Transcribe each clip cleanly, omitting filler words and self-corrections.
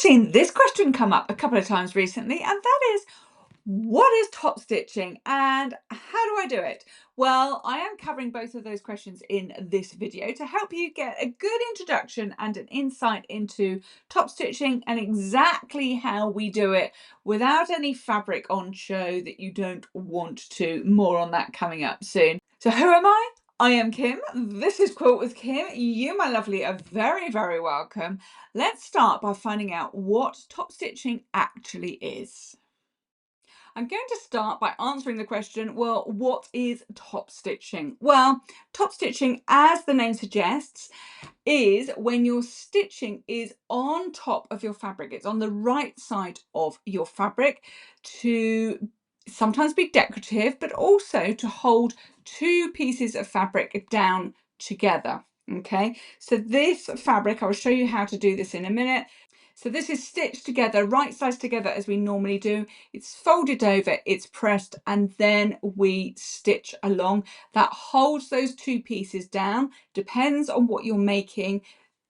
seen this question come up a couple of times recently, and that is, what is top stitching and how do I do it? Well, I am covering both of those questions in this video to help you get a good introduction and an insight into top stitching and exactly how we do it without any fabric on show that you don't want to. More on that coming up soon. So who am I? I am Kim. This is Quilt with Kim. You, my lovely, are very, very welcome. Let's start by finding out what top stitching actually is. I'm going to start by answering the question, well, what is top stitching? Well, top stitching, as the name suggests, is when your stitching is on top of your fabric. It's on the right side of your fabric to sometimes be decorative, but also to hold two pieces of fabric down together. Okay, so this fabric, I will show you how to do this in a minute. So this is stitched together, right sides together as we normally do. It's folded over, it's pressed, and then we stitch along. That holds those two pieces down. Depends on what you're making.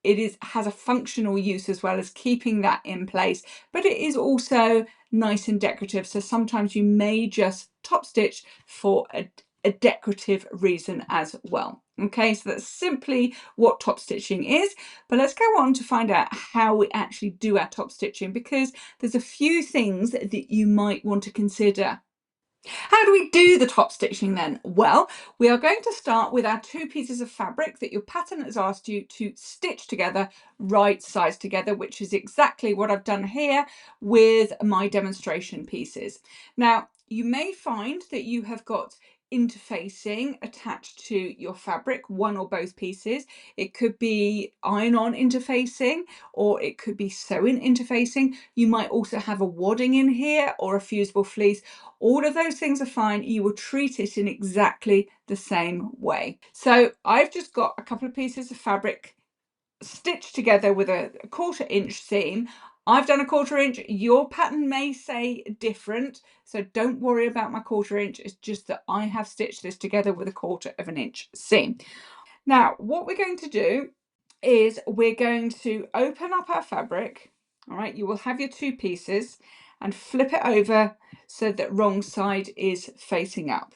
It has a functional use as well as keeping that in place, but it is also nice and decorative. So sometimes you may just top stitch for a decorative reason as well. Okay, so that's simply what top stitching is, but let's go on to find out how we actually do our top stitching, because there's a few things that you might want to consider. How do we do the top stitching then? Well, we are going to start with our two pieces of fabric that your pattern has asked you to stitch together, right sides together, which is exactly what I've done here with my demonstration pieces. Now, you may find that you have got interfacing attached to your fabric, one or both pieces. It could be iron-on interfacing, or it could be sew-in interfacing. You might also have a wadding in here or a fusible fleece. All of those things are fine. You will treat it in exactly the same way. So I've just got a couple of pieces of fabric stitched together with a 1/4 inch seam. I've done a 1/4 inch. Your pattern may say different, so don't worry about my 1/4 inch. It's just that I have stitched this together with a 1/4 of an inch seam. Now, what we're going to do is we're going to open up our fabric. All right, you will have your two pieces and flip it over so that wrong side is facing up.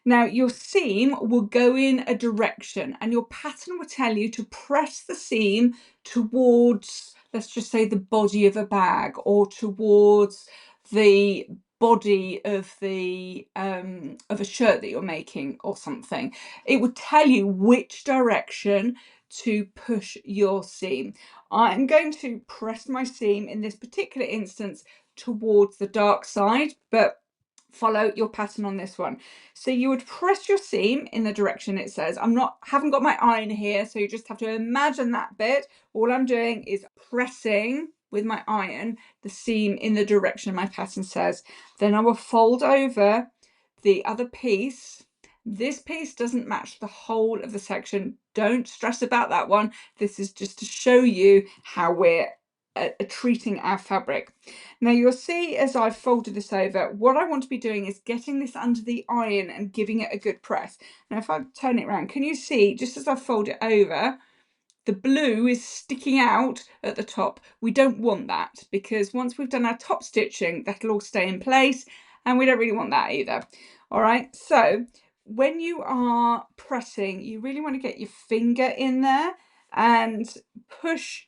Now, your seam will go in a direction and your pattern will tell you to press the seam towards, let's just say, the body of a bag, or towards the body of a shirt that you're making or something. It would tell you which direction to push your seam. I'm going to press my seam in this particular instance towards the dark side, but follow your pattern on this one. So you would press your seam in the direction it says. Haven't got my iron here, so you just have to imagine that bit. All I'm doing is pressing with my iron the seam in the direction my pattern says. Then I will fold over the other piece. This piece doesn't match the whole of the section. Don't stress about that one. This is just to show you how we're treating our fabric. Now you'll see as I've folded this over, what I want to be doing is getting this under the iron and giving it a good press. Now if I turn it around, can you see just as I fold it over, the blue is sticking out at the top? We don't want that, because once we've done our top stitching, that'll all stay in place, and we don't really want that either. All right, so when you are pressing, you really want to get your finger in there and push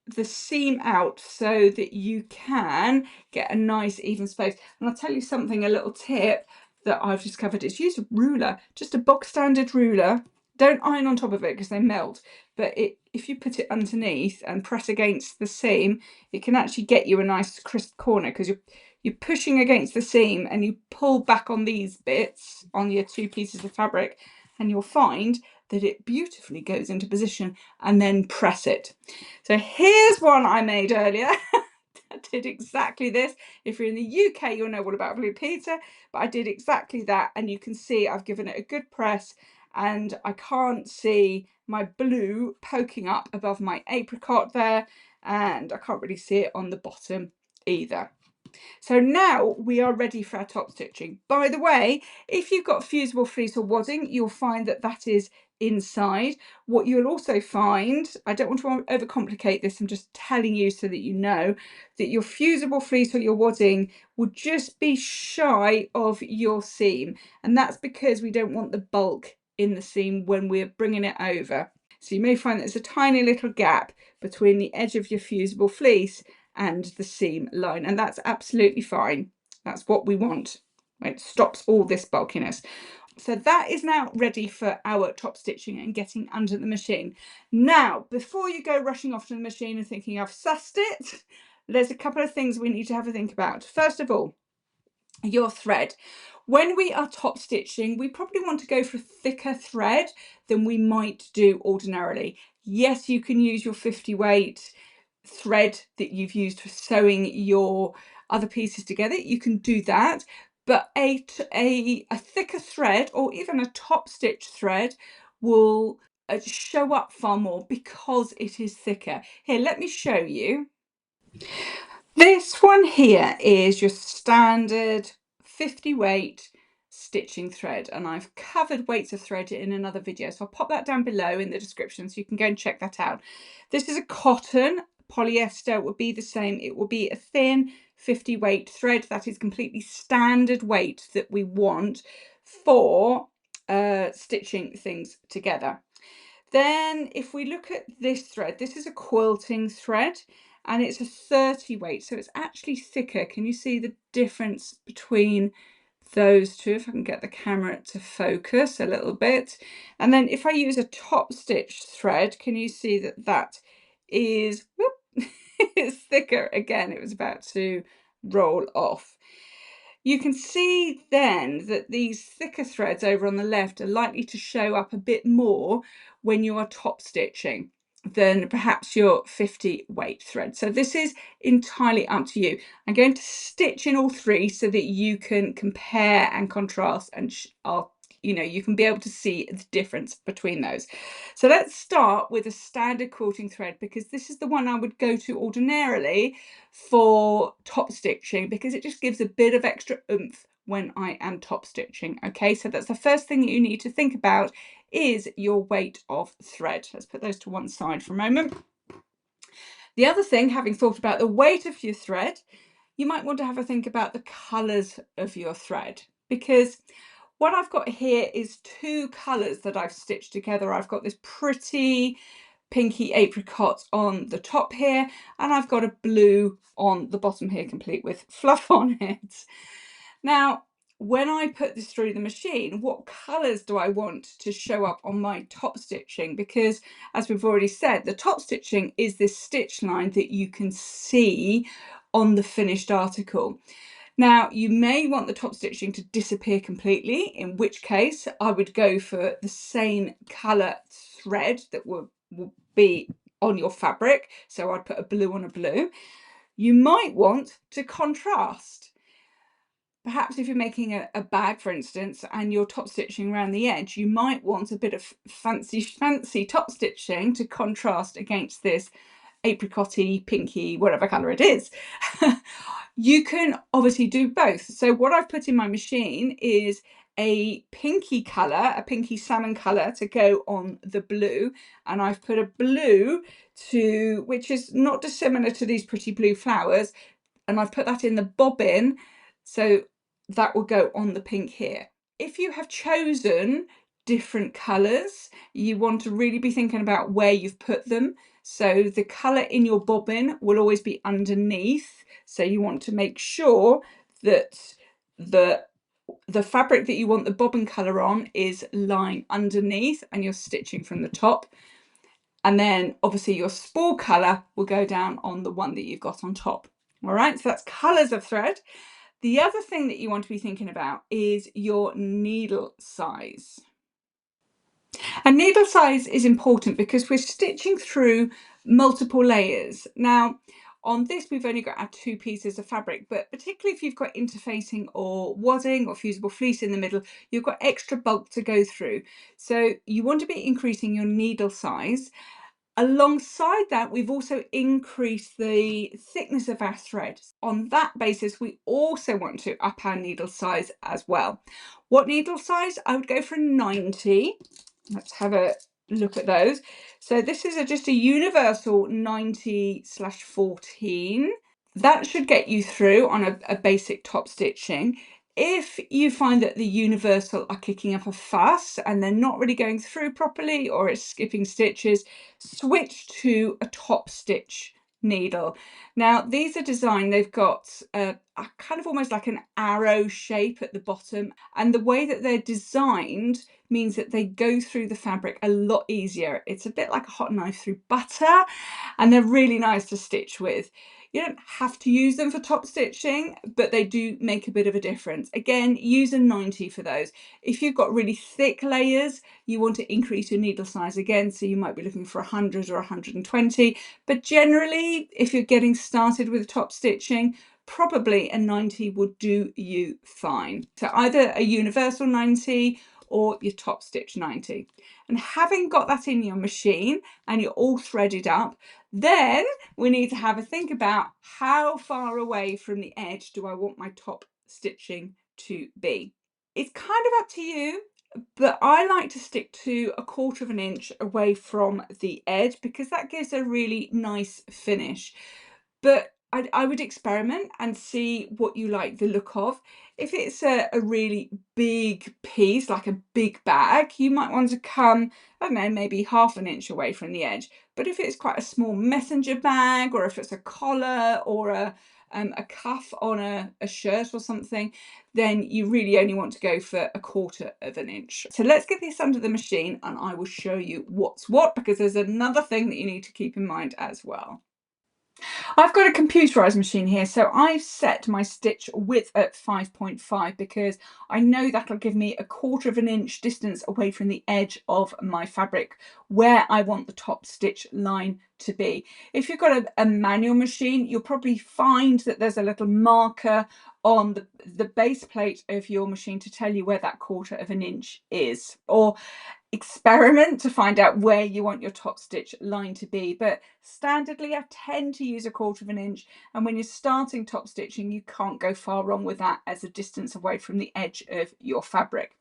the seam out so that you can get a nice even space. And I'll tell you something, a little tip that I've discovered is use a ruler, just a box standard ruler. Don't iron on top of it because they melt, but if you put it underneath and press against the seam, it can actually get you a nice crisp corner, because you're pushing against the seam and you pull back on these bits on your two pieces of fabric, and you'll find that it beautifully goes into position, and then press it. So here's one I made earlier. I did exactly this. If you're in the UK, you'll know all about Blue Peter, but I did exactly that, and you can see I've given it a good press, and I can't see my blue poking up above my apricot there, and I can't really see it on the bottom either. So now we are ready for our top stitching. By the way, if you've got fusible fleece or wadding, you'll find that that is inside. What you'll also find, I don't want to overcomplicate this, I'm just telling you so that you know that your fusible fleece or your wadding will just be shy of your seam, and that's because we don't want the bulk in the seam when we're bringing it over. So you may find there's a tiny little gap between the edge of your fusible fleece and the seam line, and that's absolutely fine. That's what we want. It stops all this bulkiness. So that is now ready for our top stitching and getting under the machine. Now, before you go rushing off to the machine and thinking I've sussed it, there's a couple of things we need to have a think about. First of all, your thread. When we are top stitching, we probably want to go for thicker thread than we might do ordinarily. Yes, you can use your 50 weight thread that you've used for sewing your other pieces together. You can do that, but a thicker thread or even a top stitch thread will show up far more because it is thicker. Here, let me show you. This one here is your standard 50 weight stitching thread, and I've covered weights of thread in another video, so I'll pop that down below in the description so you can go and check that out. This is a cotton. Polyester would be the same. It will be a thin 50 weight thread. That is completely standard weight that we want for stitching things together. Then if we look at this thread, this is a quilting thread and it's a 30 weight, so it's actually thicker. Can you see the difference between those two? If I can get the camera to focus a little bit. And then if I use a top stitch thread, can you see that that is, whoop, it's thicker again. It was about to roll off. You can see then that these thicker threads over on the left are likely to show up a bit more when you are top stitching than perhaps your 50 weight thread. So this is entirely up to you. I'm going to stitch in all three so that you can compare and contrast and you can be able to see the difference between those. So let's start with a standard quilting thread, because this is the one I would go to ordinarily for top stitching because it just gives a bit of extra oomph when I am top stitching. Okay, so that's the first thing you need to think about is your weight of thread. Let's put those to one side for a moment. The other thing, having thought about the weight of your thread, you might want to have a think about the colours of your thread, because what I've got here is two colours that I've stitched together. I've got this pretty pinky apricot on the top here, and I've got a blue on the bottom here, complete with fluff on it. Now, when I put this through the machine, what colours do I want to show up on my top stitching? Because as we've already said, the top stitching is this stitch line that you can see on the finished article. Now, you may want the top stitching to disappear completely, in which case I would go for the same colour thread that will be on your fabric. So I'd put a blue on a blue. You might want to contrast. Perhaps if you're making a bag, for instance, and you're top stitching around the edge, you might want a bit of fancy top stitching to contrast against this apricot-y, pinky, whatever colour it is. You can obviously do both. So what I've put in my machine is a pinky colour, a pinky salmon colour to go on the blue, and I've put a blue which is not dissimilar to these pretty blue flowers, and I've put that in the bobbin, so that will go on the pink here. If you have chosen different colours, you want to really be thinking about where you've put them. So the colour in your bobbin will always be underneath, so you want to make sure that the fabric that you want the bobbin colour on is lying underneath and you're stitching from the top. And then obviously your spool colour will go down on the one that you've got on top. All right, so that's colours of thread. The other thing that you want to be thinking about is your needle size. And needle size is important because we're stitching through multiple layers. Now, on this, we've only got our two pieces of fabric, but particularly if you've got interfacing or wadding or fusible fleece in the middle, you've got extra bulk to go through. So you want to be increasing your needle size. Alongside that, we've also increased the thickness of our thread. On that basis, we also want to up our needle size as well. What needle size? I would go for 90. Let's have a look at those. So this is just a universal 90/14. That should get you through on a basic top stitching. If you find that the universal are kicking up a fuss and they're not really going through properly, or it's skipping stitches, switch to a top stitch needle. Now these are designed, they've got a kind of almost like an arrow shape at the bottom, and the way that they're designed means that they go through the fabric a lot easier. It's a bit like a hot knife through butter, and they're really nice to stitch with. You don't have to use them for top stitching, but they do make a bit of a difference. Again, use a 90 for those. If you've got really thick layers, you want to increase your needle size again, so you might be looking for 100 or 120. But generally, if you're getting started with top stitching, probably a 90 would do you fine. So either a universal 90 or your top stitch 90. And having got that in your machine and you're all threaded up, then we need to have a think about how far away from the edge do I want my top stitching to be. It's kind of up to you, but I like to stick to 1/4 of an inch away from the edge because that gives a really nice finish. But I would experiment and see what you like the look of. If it's a really big piece, like a big bag, you might want to come, I don't know, maybe 1/2 an inch away from the edge. But if it's quite a small messenger bag, or if it's a collar or a cuff on a shirt or something, then you really only want to go for 1/4 of an inch. So let's get this under the machine and I will show you what's what, because there's another thing that you need to keep in mind as well. I've got a computerized machine here, so I've set my stitch width at 5.5 because I know that'll give me 1/4 of an inch distance away from the edge of my fabric where I want the top stitch line to be. If you've got a manual machine, you'll probably find that there's a little marker on the base plate of your machine to tell you where that 1/4 of an inch is, or experiment to find out where you want your top stitch line to be. But standardly I tend to use 1/4 of an inch, and when you're starting top stitching you can't go far wrong with that as a distance away from the edge of your fabric.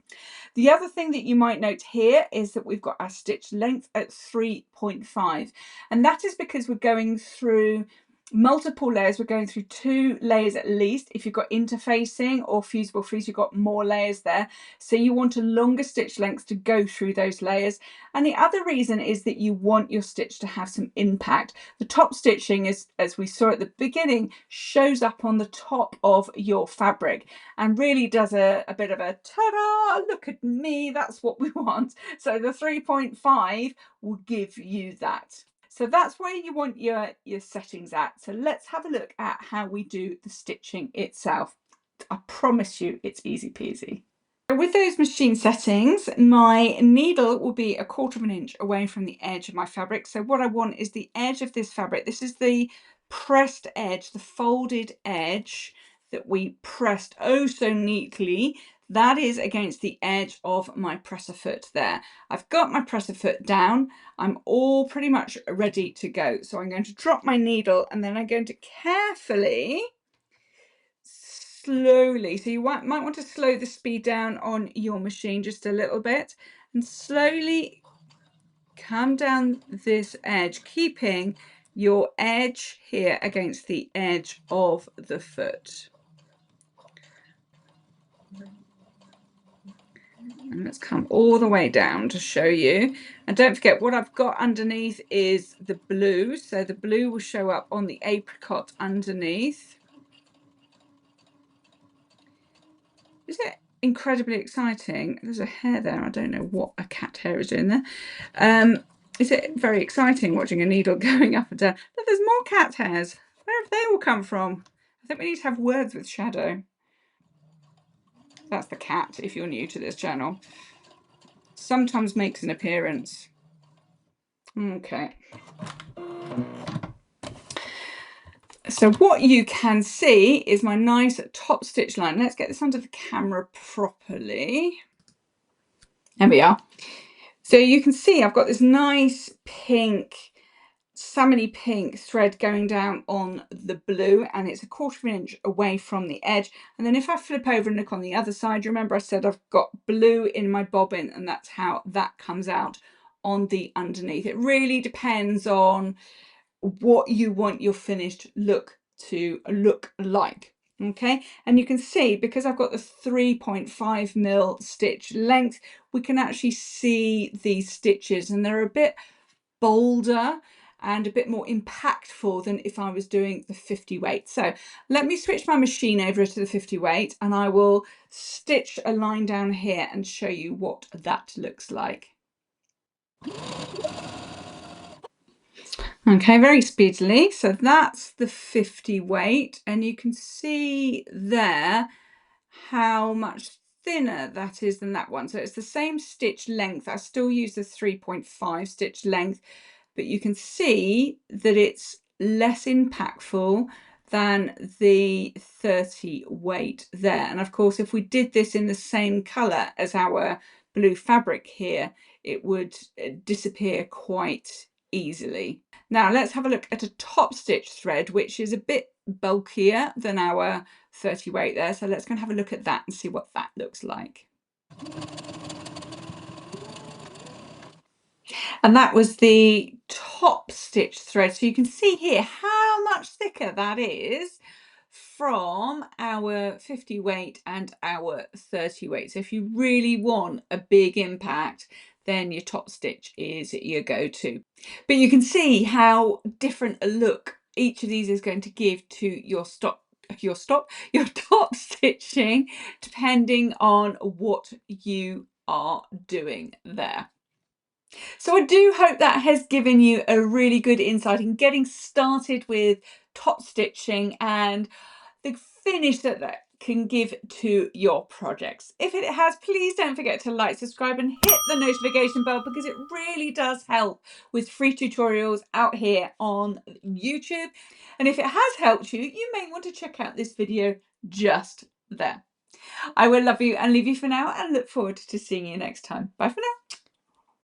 The other thing that you might note here is that we've got our stitch length at 3.5, and that is because we're going through multiple layers. We're going through 2 layers at least. If you've got interfacing or fusible fleece, you've got more layers there, so you want a longer stitch length to go through those layers. And the other reason is that you want your stitch to have some impact. The top stitching, is, as we saw at the beginning, shows up on the top of your fabric and really does a bit of a ta-da, look at me, that's what we want. So the 3.5 will give you that. So that's where you want your settings at. So let's have a look at how we do the stitching itself. I promise you it's easy peasy. With those machine settings, my needle will be 1/4 of an inch away from the edge of my fabric. So what I want is the edge of this fabric. This is the pressed edge, the folded edge that we pressed oh so neatly. That is against the edge of my presser foot there. I've got my presser foot down. I'm all pretty much ready to go. So I'm going to drop my needle and then I'm going to carefully, slowly, so you might want to slow the speed down on your machine just a little bit, and slowly come down this edge, keeping your edge here against the edge of the foot. And let's come all the way down to show you. And don't forget, what I've got underneath is the blue, so the blue will show up on the apricot underneath. Is it incredibly exciting? There's a hair there. I don't know what a cat hair is doing there. Is it very exciting watching a needle going up and down? But there's more cat hairs. Where have they all come from? I think we need to have words with Shadow. That's the cat, if you're new to this channel. Sometimes makes an appearance. Okay. So what you can see is my nice top stitch line. Let's get this under the camera properly. There we are. So you can see I've got this nice pink salmony pink thread going down on the blue, and it's 1/4 inch away from the edge. And then if I flip over and look on the other side, remember I said I've got blue in my bobbin, and that's how that comes out on the underneath. It really depends on what you want your finished look to look like. Okay, and you can see, because I've got the 3.5mm stitch length, we can actually see these stitches, and they're a bit bolder and a bit more impactful than if I was doing the 50 weight. So let me switch my machine over to the 50 weight, and I will stitch a line down here and show you what that looks like. Okay, very speedily. So that's the 50 weight, and you can see there how much thinner that is than that one. So it's the same stitch length. I still use the 3.5 stitch length, but you can see that it's less impactful than the 30 weight there. And of course, if we did this in the same color as our blue fabric here, it would disappear quite easily. Now let's have a look at a top stitch thread, which is a bit bulkier than our 30 weight there. So let's go and have a look at that and see what that looks like. And that was the top stitch thread. So you can see here how much thicker that is from our 50 weight and our 30 weight. So if you really want a big impact, then your top stitch is your go-to. But you can see how different a look each of these is going to give to your top stitching, depending on what you are doing there. So I do hope that has given you a really good insight in getting started with top stitching and the finish that that can give to your projects. If it has, please don't forget to like, subscribe and hit the notification bell, because it really does help with free tutorials out here on YouTube. And if it has helped you, you may want to check out this video just there. I will love you and leave you for now, and look forward to seeing you next time. Bye for now.